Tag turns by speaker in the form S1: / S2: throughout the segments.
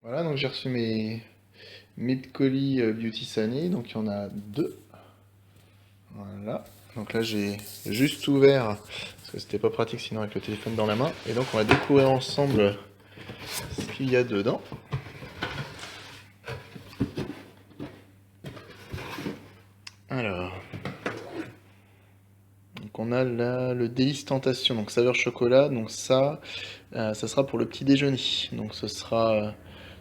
S1: Voilà, donc j'ai reçu mes colis Beauty Sunny, donc il y en a deux. Voilà. Donc là j'ai juste ouvert, parce que c'était pas pratique sinon avec le téléphone dans la main. Et donc on va découvrir ensemble ce qu'il y a dedans. Alors, donc on a là le délice tentation, donc saveur chocolat. Donc ça sera pour le petit déjeuner. Donc ce sera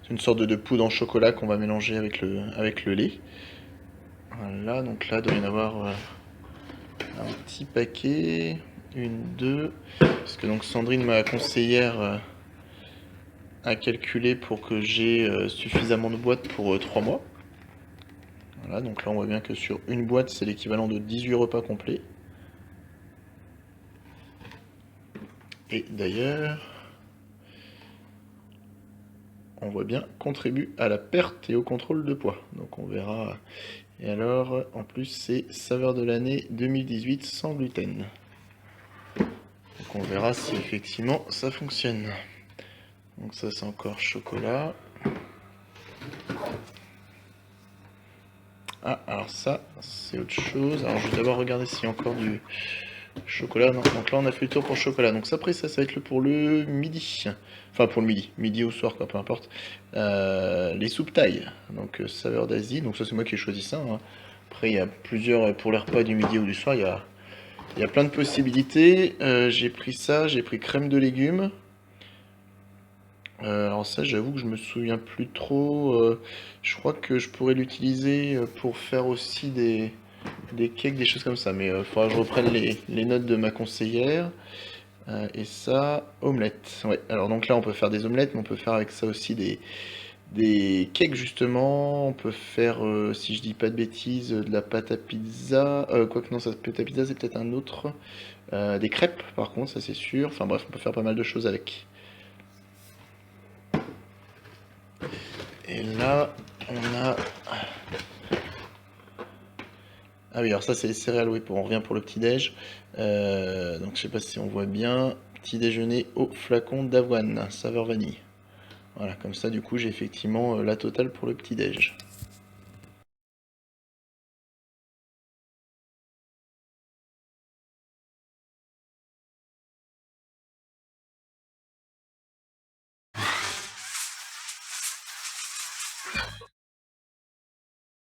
S1: une sorte de poudre en chocolat qu'on va mélanger avec le lait. Voilà, donc là il doit y en avoir un petit paquet, une, deux, parce que donc Sandrine m'a conseillère à calculer pour que j'ai suffisamment de boîtes pour 3 mois. Voilà, donc là on voit bien que sur une boîte c'est l'équivalent de 18 repas complets. Et d'ailleurs, on voit bien contribue à la perte et au contrôle de poids. Donc on verra. Et alors, en plus c'est saveur de l'année 2018 sans gluten. Donc on verra si effectivement ça fonctionne. Donc ça c'est encore chocolat. Ah, alors ça, c'est autre chose. Alors je vais d'abord regarder s'il y a encore du chocolat. Non, donc là on a fait le tour pour le chocolat. Donc ça, après ça va être pour le midi. Enfin pour le midi, midi ou soir, quoi, peu importe. Les soupes thaï, donc saveur d'Asie. Donc ça c'est moi qui ai choisi ça, hein. Après il y a plusieurs, pour les repas du midi ou du soir, il y a plein de possibilités. J'ai pris ça, j'ai pris crème de légumes. Alors ça, j'avoue que je me souviens plus trop. Je crois que je pourrais l'utiliser pour faire aussi des cakes, des choses comme ça. Mais il faudra que je reprenne les notes de ma conseillère. Et ça, omelette. Ouais. Alors donc là, on peut faire des omelettes, mais on peut faire avec ça aussi des cakes justement. On peut faire, si je dis pas de bêtises, de la pâte à pizza. Quoique non, ça pâte à pizza, c'est peut-être un autre. Des crêpes, par contre, ça c'est sûr. Enfin bref, on peut faire pas mal de choses avec. Et là, on a. Ah oui, alors ça c'est les céréales, oui, on revient pour le petit-déj. Donc je sais pas si on voit bien. Petit déjeuner au flacon d'avoine, saveur vanille. Voilà, comme ça du coup j'ai effectivement la totale pour le petit-déj.